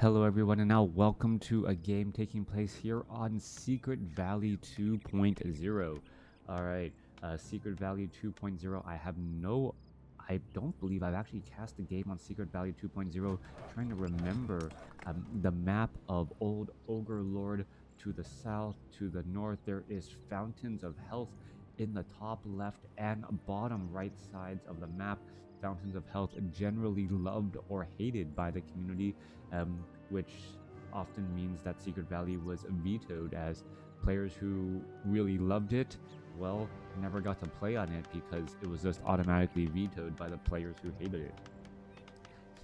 Hello everyone, and now welcome to a game taking place here on Secret Valley 2.0. Alright, Secret Valley 2.0, I don't believe I've actually cast the game on Secret Valley 2.0, trying to remember the map of Old Ogre Lord. To the south, to the north, there is Fountains of Health in the top left and bottom right sides of the map. Fountains of Health generally loved or hated by the community, which often means that Secret Valley was vetoed, as players who really loved it, well, never got to play on it because it was just automatically vetoed by the players who hated it.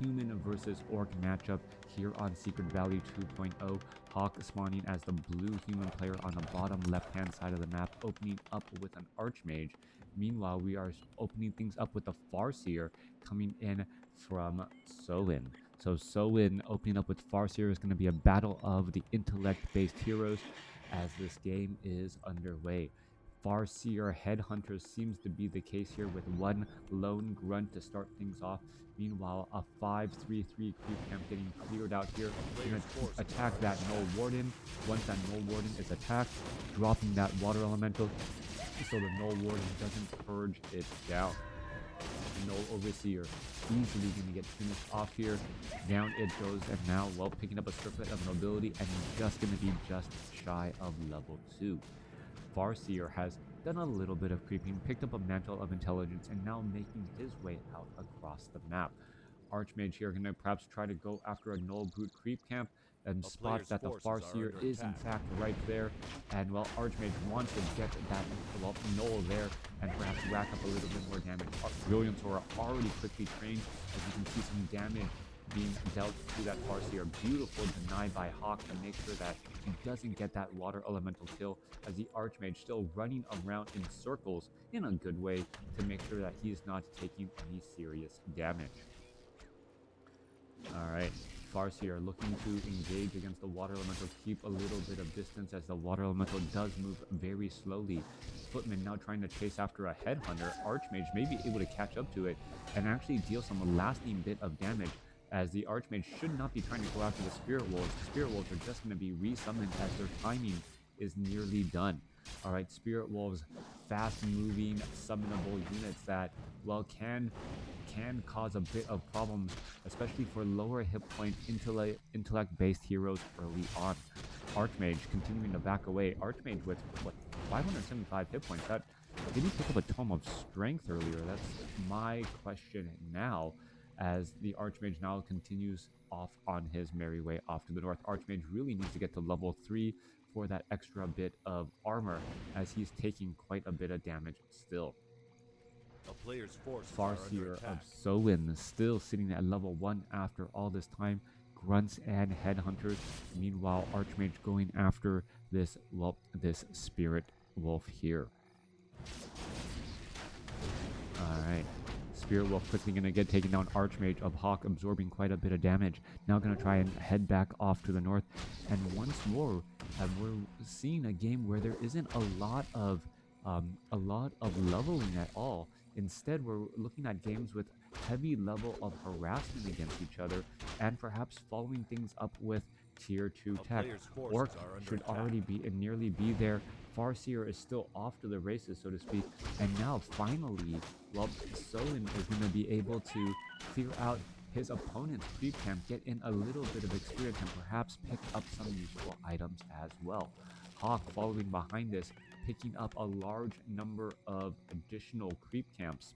Human versus orc matchup here on Secret Valley 2.0. Hawk spawning as the blue human player on the bottom left-hand side of the map, opening up with an archmage. Meanwhile, we are opening things up with the Farseer coming in from Soin. So Soin opening up with Farseer is going to be a battle of the intellect-based heroes as this game is underway. Farseer Headhunter seems to be the case here, with one lone grunt to start things off. Meanwhile, a 5-3-3 creep camp getting cleared out here. We're going to attack that Null Warden. Once that Null Warden is attacked, dropping that Water Elemental so the Null Warden doesn't purge it down. The Null Overseer easily going to get finished off here. Down it goes, and now, well, picking up a Striplet of Nobility, and just going to be just shy of level 2. Farseer has done a little bit of creeping, picked up a Mantle of Intelligence, and now making his way out across the map. Archmage here going to perhaps try to go after a Null Brute creep camp and spots that the Farseer is in fact right there. And well, Archmage wants to get that Null there and perhaps rack up a little bit more damage. Brilliant Aura already quickly trained, as you can see some damage being dealt to that Farseer. Beautiful deny by Hawk to make sure that he doesn't get that Water Elemental kill, as the Archmage still running around in circles in a good way to make sure that he is not taking any serious damage. Alright, Farseer looking to engage against the Water Elemental, keep a little bit of distance as the Water Elemental does move very slowly. Footman now trying to chase after a Headhunter. Archmage may be able to catch up to it and actually deal some lasting bit of damage, as the Archmage should not be trying to go after the Spirit Wolves. The Spirit Wolves are just going to be resummoned as their timing is nearly done. Alright, Spirit Wolves, fast-moving, summonable units that, well, can cause a bit of problems, especially for lower hit point intellect-based heroes early on. Archmage continuing to back away. Archmage with, what, 575 hit points? Did he pick up a Tome of Strength earlier? That's my question now, as the Archmage now continues off on his merry way off to the north. Archmage really needs to get to level 3 for that extra bit of armor, as he's taking quite a bit of damage still. A player's force Farseer of Soin still sitting at level 1 after all this time. Grunts and Headhunters. Meanwhile, Archmage going after this, well, this Spirit Wolf here. Alright. Spirit Wolf quickly going to get taken down. Archmage of Hawk absorbing quite a bit of damage. Now going to try and head back off to the north. And once more, we're seeing a game where there isn't a lot of leveling at all. Instead, we're looking at games with heavy level of harassment against each other, and perhaps following things up with tier 2 tech. Orc should already be and nearly be there. Farseer is still off to the races, so to speak. And now, finally, well, Soin is going to be able to clear out his opponent's creep camp, get in a little bit of experience, and perhaps pick up some useful items as well. Hawk following behind this, picking up a large number of additional creep camps.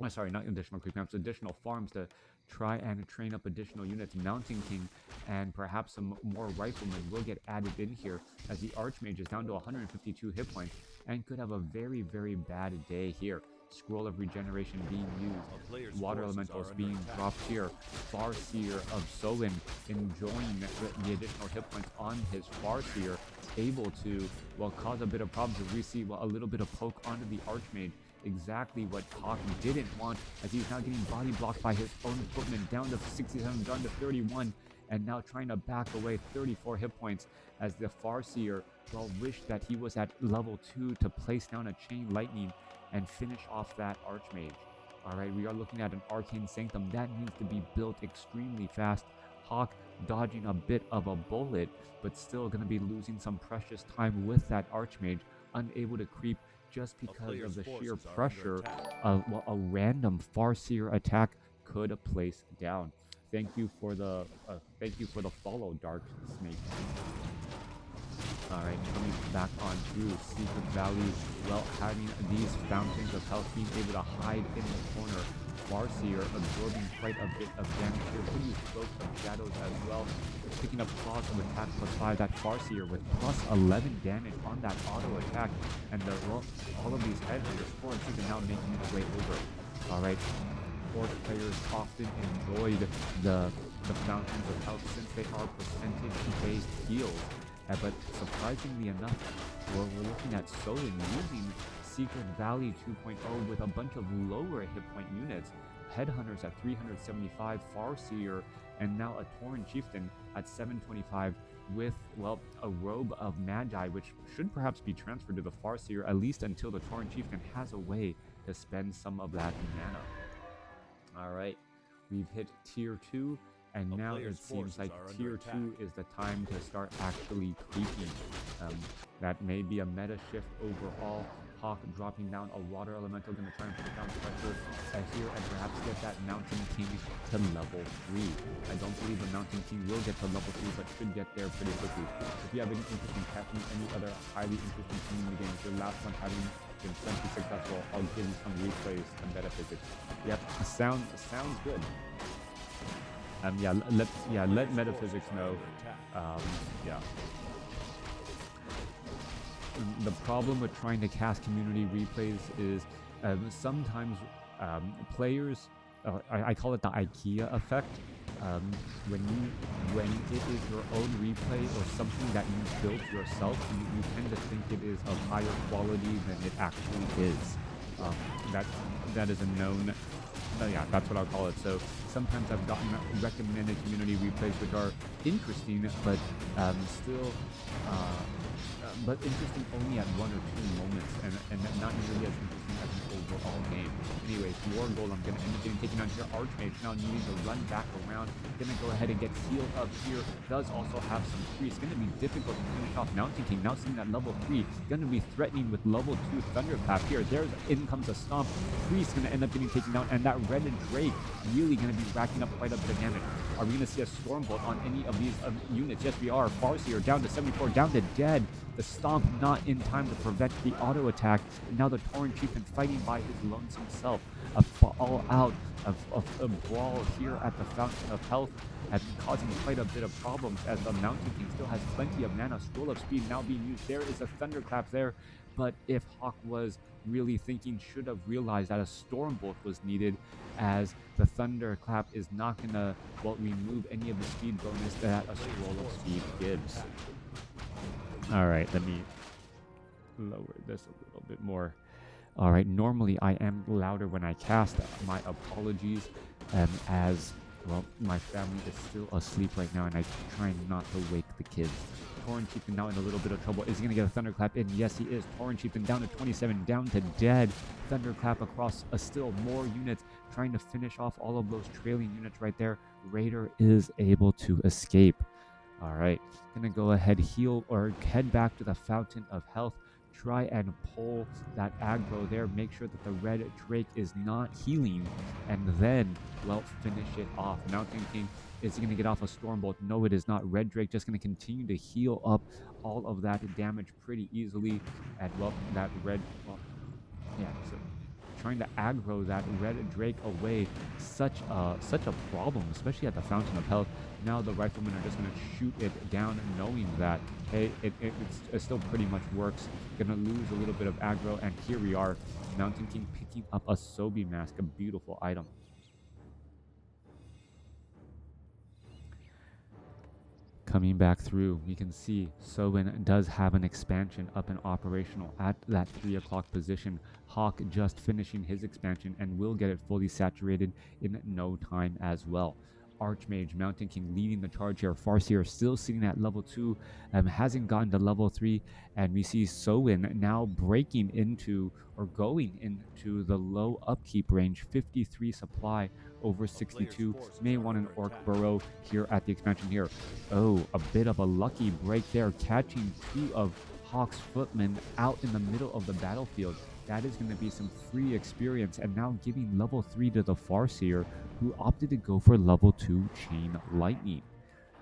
Sorry, not additional creep camps, additional farms to try and train up additional units. Mountain King and perhaps some more riflemen will get added in here, as the Archmage is down to 152 hit points and could have a very, very bad day here. Scroll of Regeneration being used, Water Elementals being dropped here. Farseer of Soin enjoying the additional hit points on his Farseer, able to, well, cause a bit of problems. We see, well, a little bit of poke onto the Archmage, exactly what Hawk didn't want, as he's now getting body blocked by his own footman, down to 67, down to 31, and now trying to back away. 34 hit points, as the Farseer, well, wished that he was at level 2 to place down a Chain Lightning and finish off that Archmage. Alright, we are looking at an Arcane Sanctum that needs to be built extremely fast. Hawk dodging a bit of a bullet, but still going to be losing some precious time with that Archmage, unable to creep just because of the sheer pressure of what a random Farseer attack could place down. Thank you for the follow, Dark Snake. Alright, coming back on through Secret Valley, well, having these fountains of health, being able to hide in the corner. Farseer absorbing quite a bit of damage here, putting Cloak of Shadows as well, picking up claws of attack +5. That Farseer with +11 damage on that auto attack, and well, all of these headhunters, 4 and 6 are now making their way over. Alright, Orc players often enjoyed the fountains of health since they are percentage-based heals. But surprisingly enough, we're looking at Soin using Secret Valley 2.0 with a bunch of lower hit point units. Headhunters at 375, Farseer, and now a Tauren Chieftain at 725 with, well, a Robe of Magi, which should perhaps be transferred to the Farseer, at least until the Tauren Chieftain has a way to spend some of that mana. Alright, we've hit Tier 2. And now it seems like Tier 2 is the time to start actually creeping. That may be a meta shift overall. Hawk dropping down a water elemental, going to try and put down pressure here and perhaps get that Mountain King to level 3. I don't believe the Mountain King will get to level 3, but should get there pretty quickly. If you have any interest in catching any other highly interesting community games, your last one having been plenty successful, I'll give you some replays and metaphysics. Yep, sounds good. Let metaphysics know. The problem with trying to cast community replays is sometimes players, I call it the IKEA effect. When it is your own replay or something that you built yourself, you tend to think it is of higher quality than it actually is. That is a known. That's what I'll call it. So sometimes I've gotten recommended community replays which are interesting, but but interesting only at 1 or 2 moments, and not nearly as interesting as an overall game. Anyways, War Golem going to end up getting taken on here. Archmage now needing to run back around. Going to go ahead and get healed up here. Does also have some free. It's going to be difficult to finish off Mountain King. Now seeing that level 3. Going to be threatening with level 2 Thunderclap here. In comes a Stomp. Priest going to end up getting taken down, and that Red Drake really going to be racking up quite a bit of damage. Are we going to see a Stormbolt on any of these units? Yes, we are. Farseer down to 74, down to dead. The Stomp not in time to prevent the auto attack. And now the Tauren Chieftain fighting by his lonesome self. A all-out a brawl here at the Fountain of Health, causing quite a bit of problems as the Mountain King still has plenty of mana. Scroll of Speed now being used. There is a Thunderclap there. But if Hawk was really thinking, should have realized that a Stormbolt was needed, as the Thunderclap is not going to, well, remove any of the speed bonus that a Scroll of Speed gives. Alright, let me lower this a little bit more. Alright, normally I am louder when I cast. My apologies, as, well, my family is still asleep right now and I try not to wake the kids. Tauren Chieftain now in a little bit of trouble. Is he going to get a Thunderclap in? Yes, he is. Tauren Chieftain down to 27, down to dead. Thunderclap across still more units, trying to finish off all of those trailing units right there. Raider is able to escape. All right, going to go ahead, heal, or head back to the Fountain of Health. Try and pull that aggro there. Make sure that the Red Drake is not healing, and then, well, finish it off. Mountain King, is he going to get off a Stormbolt? No, it is not. Red Drake just going to continue to heal up all of that damage pretty easily. And, well, that Red... Well, yeah, so trying to aggro that Red Drake away, such a problem, especially at the Fountain of Health. Now the Riflemen are just going to shoot it down, knowing that, hey, it still pretty much works. Going to lose a little bit of aggro, and here we are. Mountain King picking up a Sobi Mask, a beautiful item. Coming back through, we can see Soin does have an expansion up and operational at that 3 o'clock position. Hawk just finishing his expansion and will get it fully saturated in no time as well. Archmage, Mountain King leading the charge here. Farseer still sitting at level 2, hasn't gotten to level 3, and we see Soin now breaking into or going into the low upkeep range, 53 supply over 62. May want an Orc Burrow here at the expansion here. Oh, a bit of a lucky break there, catching 2 of Hawk's footmen out in the middle of the battlefield. That is going to be some free experience, and now giving level 3 to the Farseer, who opted to go for level 2 Chain Lightning.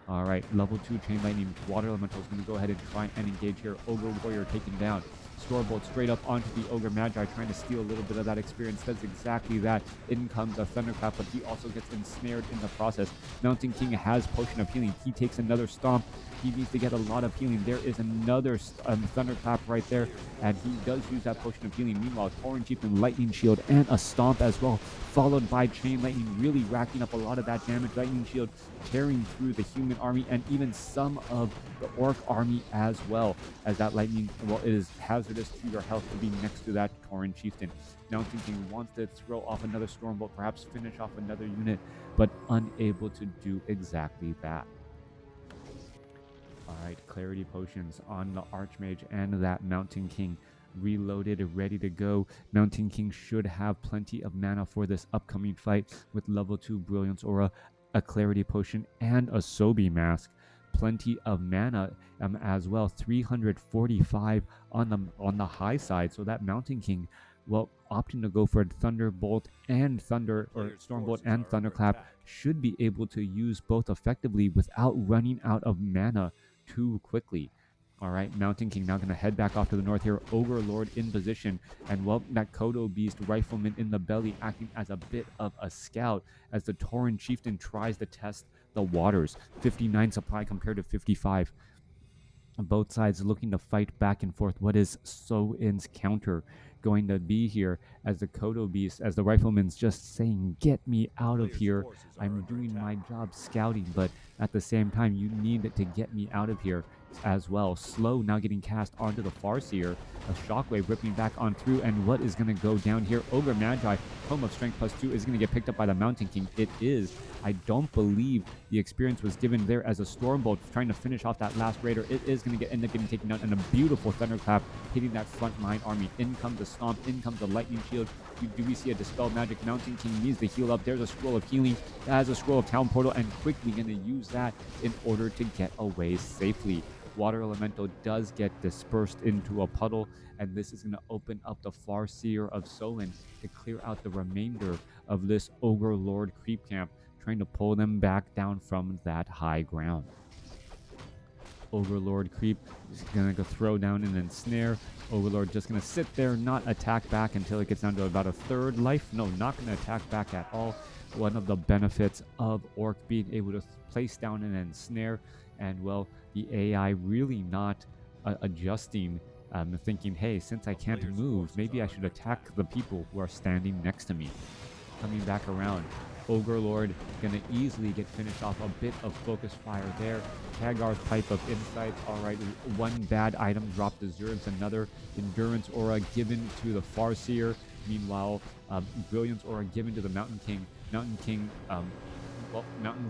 All right, level 2 Chain Lightning. Water Elemental is going to go ahead and try and engage here. Ogre Warrior taken down. Stormbolt straight up onto the Ogre Magi, trying to steal a little bit of that experience. Does exactly that. In comes a Thunderclap, but he also gets ensnared in the process. Mountain King has Potion of Healing. He takes another stomp. He needs to get a lot of healing. There is another Thunderclap right there, and he does use that Potion of Healing. Meanwhile, Tauren Chieftain, Lightning Shield, and a Stomp as well, followed by Chain Lightning, really racking up a lot of that damage. Lightning Shield tearing through the human army and even some of the Orc army as well, as that Lightning, well, it is hazardous to your health to be next to that Tauren Chieftain. Mountain King wants to throw off another Stormbolt, perhaps finish off another unit, but unable to do exactly that. Alright, Clarity Potions on the Archmage and that Mountain King. Reloaded, ready to go. Mountain King should have plenty of mana for this upcoming fight with level 2 Brilliance Aura, a Clarity Potion, and a Sobi Mask. Plenty of mana as well. 345 on the high side. So that Mountain King, well, opting to go for Thunderbolt and Stormbolt and Thunderclap, should be able to use both effectively without running out of mana too quickly. All right, Mountain King now going to head back off to the north here. Ogre Lord in position, and well, that Kodo Beast Rifleman in the belly acting as a bit of a scout as the Tauren Chieftain tries to test the waters. 59 supply compared to 55. Both sides looking to fight back and forth. What is Soin's counter going to be here, as the Kodo Beast, as the Rifleman's just saying, get me out of here. I'm doing my job scouting, but at the same time, you need to get me out of here as well. Slow now getting cast onto the Farseer. A Shockwave ripping back on through, and what is going to go down here? Ogre Magi, Home of Strength +2, is going to get picked up by the Mountain King. It is. I don't believe the experience was given there, as a Stormbolt trying to finish off that last Raider. It is going to end up getting taken down, and a beautiful Thunderclap hitting that front line army. In comes the Stomp, in comes the Lightning Shield. Do we see a Dispel Magic? Mountain King needs to heal up. There's a Scroll of Healing. That has a Scroll of Town Portal, and quickly going to use that in order to get away safely. Water Elemental does get dispersed into a puddle, and this is going to open up the Farseer of Soin to clear out the remainder of this Ogre Lord creep camp, trying to pull them back down from that high ground. Ogre Lord creep is going to go throw down and ensnare. Ogre Lord just going to sit there, not attack back until it gets down to about a third life. No, not going to attack back at all. One of the benefits of Orc being able to place down and ensnare, and well, the AI really not adjusting, thinking, hey, since I can't move, maybe I should attack the people who are standing next to me. Coming back around, Ogre Lord gonna easily get finished off. A bit of focus fire there. Kagar's Pipe of Insight. Alright, one bad item dropped deserves another. Endurance Aura given to the Farseer. Meanwhile, Brilliance Aura given to the Mountain King. Mountain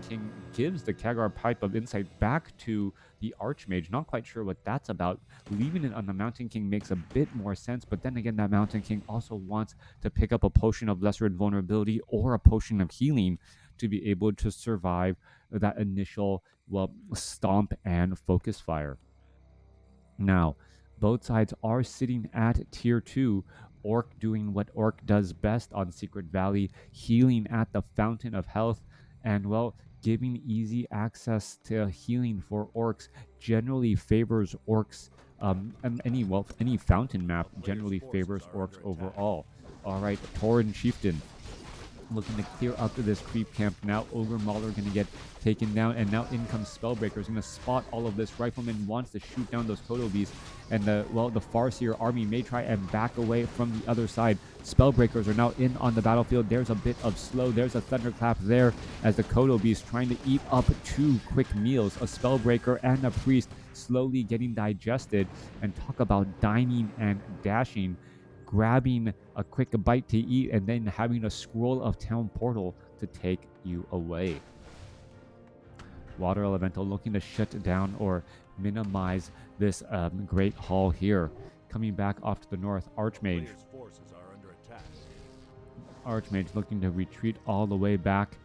King gives the Kagar Pipe of Insight back to the Archmage. Not quite sure what that's about. Leaving it on the Mountain King makes a bit more sense, but then again, that Mountain King also wants to pick up a Potion of Lesser Invulnerability or a Potion of Healing to be able to survive that initial, well, stomp and focus fire. Now, both sides are sitting at tier 2. Orc doing what Orc does best on Secret Valley, healing at the Fountain of Health, and well, giving easy access to healing for Orcs generally favors Orcs. Any fountain map generally favors Orcs overall. Alright, Tauren Chieftain looking to clear up to this creep camp. Now Ogre Mauler going to get taken down, and now in comes Spellbreaker. Is going to spot all of this. Rifleman wants to shoot down those Kodo Beasts, and the Farseer army may try and back away from the other side. Spellbreakers are now in on the battlefield. There's a bit of slow. There's a Thunderclap there, as the Kodo Beast trying to eat up 2 quick meals. A Spellbreaker and a Priest slowly getting digested, and talk about dining and dashing. Grabbing a quick bite to eat, and then having a Scroll of Town Portal to take you away. Water Elemental looking to shut down or minimize this Great Hall here. Coming back off to the north, Archmage. Players' forces are under attack. Archmage looking to retreat all the way back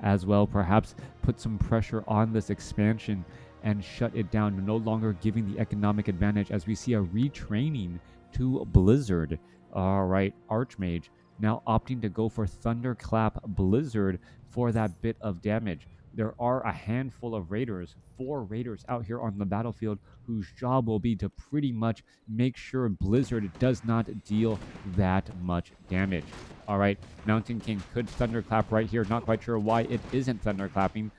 as well. Perhaps put some pressure on this expansion and shut it down. No longer giving the economic advantage as we see a retraining to Blizzard. All right, Archmage now opting to go for Thunderclap Blizzard for that bit of damage. There are a handful of raiders, 4 raiders out here on the battlefield whose job will be to pretty much make sure Blizzard does not deal that much damage. All right, Mountain King could Thunderclap right here. Not quite sure why it isn't Thunderclapping,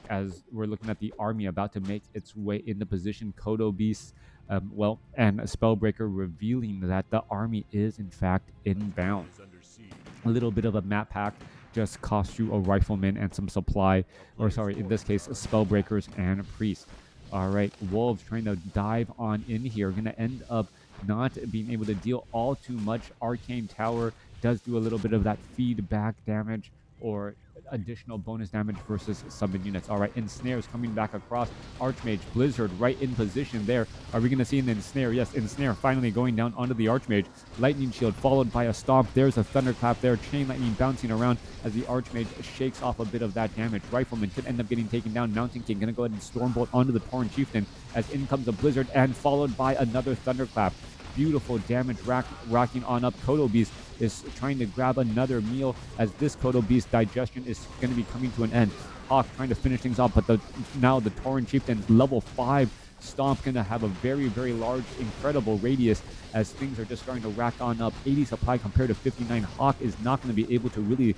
as we're looking at the army about to make its way into position. Kodo Beasts, and a Spellbreaker revealing that the army is in fact inbound. Is under siege. A little bit of a map pack just cost you a rifleman and some supply, or sorry, in this case, spellbreakers and priests. All right, Wolves trying to dive on in here. Going to end up not being able to deal all too much. Arcane Tower does do a little bit of that feedback damage or additional bonus damage versus summon units. All right, Ensnare's coming back across. Archmage, Blizzard right in position there. Are we going to see an Ensnare? Yes, Ensnare finally going down onto the Archmage. Lightning Shield followed by a Stomp. There's a Thunderclap there. Chain Lightning bouncing around as the Archmage shakes off a bit of that damage. Rifleman could end up getting taken down. Mountain King going to go ahead and Stormbolt onto the Tauren Chieftain as in comes a Blizzard and followed by another Thunderclap. Beautiful damage racking on up. Kodo Beast is trying to grab another meal as this Kodo Beast digestion is going to be coming to an end. Hawk trying to finish things off, but now the Tauren Chieftain level 5 Stomp going to have a very, very large, incredible radius as things are just starting to rack on up. 80 supply compared to 59. Hawk is not going to be able to really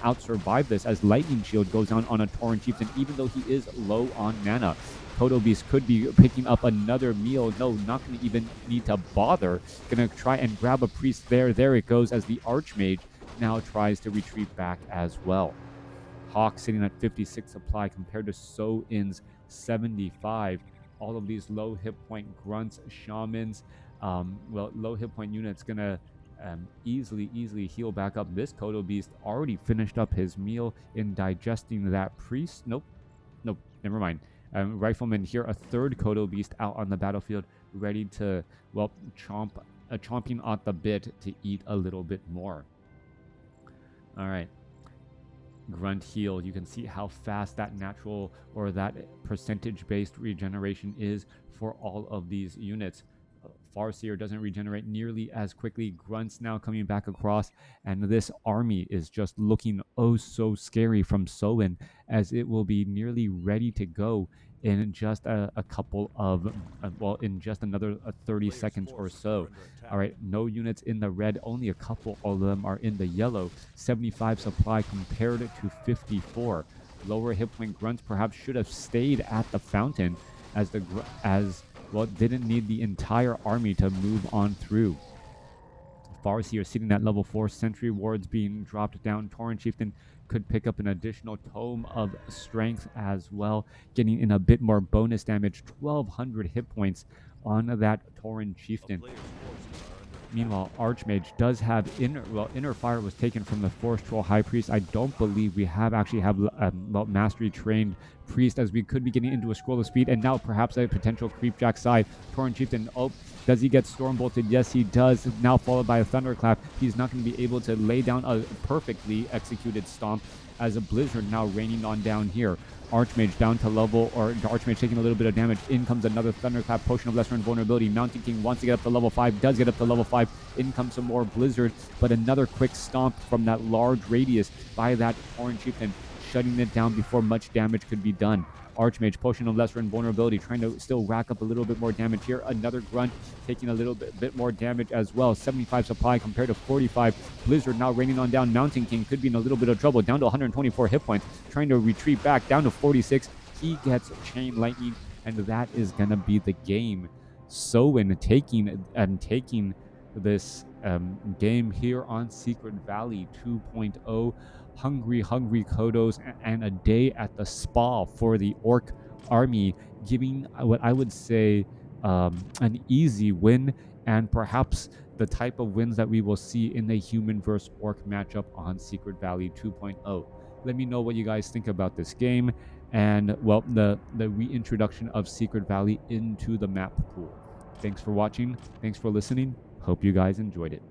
out-survive this as Lightning Shield goes down on a Tauren Chieftain, even though he is low on mana. Kodo Beast could be picking up another meal. No, not going to even need to bother. Going to try and grab a priest there. There it goes as the Archmage now tries to retreat back as well. Hawk sitting at 56 supply compared to Soin's 75. All of these low hit point grunts, shamans, low hit point units going to easily heal back up. This Kodo Beast already finished up his meal in digesting that priest. Nope, never mind. Rifleman here, a third Kodo Beast out on the battlefield, ready to, chomping at the bit to eat a little bit more. All right. Grunt heal. You can see how fast that natural or that percentage-based regeneration is for all of these units. Farseer doesn't regenerate nearly as quickly. Grunts now coming back across, and this army is just looking oh so scary from Soin as it will be nearly ready to go in just a couple of, in just another 30 seconds or so. All right, no units in the red, only a couple of them are in the yellow. 75 supply compared to 54. Lower hit point grunts perhaps should have stayed at the fountain as didn't need the entire army to move on through. Farseer sitting at level 4, sentry wards being dropped down. Tauren Chieftain could pick up an additional tome of strength as well, getting in a bit more bonus damage, 1200 hit points on that Tauren Chieftain. Meanwhile, Archmage does have Inner Fire was taken from the Forest Troll High Priest. I don't believe we have Mastery trained Priest, as we could be getting into a Scroll of Speed, and now perhaps a potential Creepjack side. Tauren Chieftain, does he get Storm Bolted? Yes, he does. Now followed by a Thunderclap. He's not going to be able to lay down a perfectly executed Stomp as a Blizzard now raining on down here. Archmage down to level, or Archmage taking a little bit of damage. In comes another Thunderclap, Potion of Lesser Invulnerability. Mountain King wants to get up to level 5, does get up to level 5. In comes some more Blizzard, but another quick Stomp from that large radius by that Tauren Chieftain, shutting it down before much damage could be done. Archmage, Potion of Lesser Invulnerability, trying to still rack up a little bit more damage here. Another Grunt taking a little bit more damage as well. 75 supply compared to 45. Blizzard now raining on down. Mountain King could be in a little bit of trouble. Down to 124 hit points. Trying to retreat back down to 46. He gets Chain Lightning, and that is going to be the game. Soin taking this game here on Secret Valley 2.0. Hungry Kodos, and a day at the spa for the Orc army, giving what I would say an easy win, and perhaps the type of wins that we will see in the human versus Orc matchup on Secret Valley 2.0. Let me know what you guys think about this game. and well, the reintroduction of Secret Valley into the map pool. Thanks for watching. Thanks for listening. Hope you guys enjoyed it.